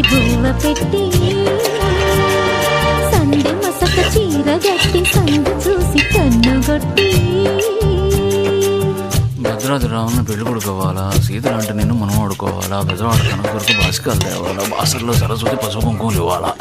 బువ్వ పెట్టి సందె మసక చీర గట్టి సందు చూసి కన్నుగొట్టి భద్రాద్రి రావుని పెళ్లి కొడుకోవాలా, సీతలు అంటే నిన్ను మనం ఆడుకోవాలా, బెజవాడ కనక కొరకు బాసికాలు తేవాలా, బాసర్లో సరస్వతి పసుపు కుంకుమలు ఇవ్వాలా.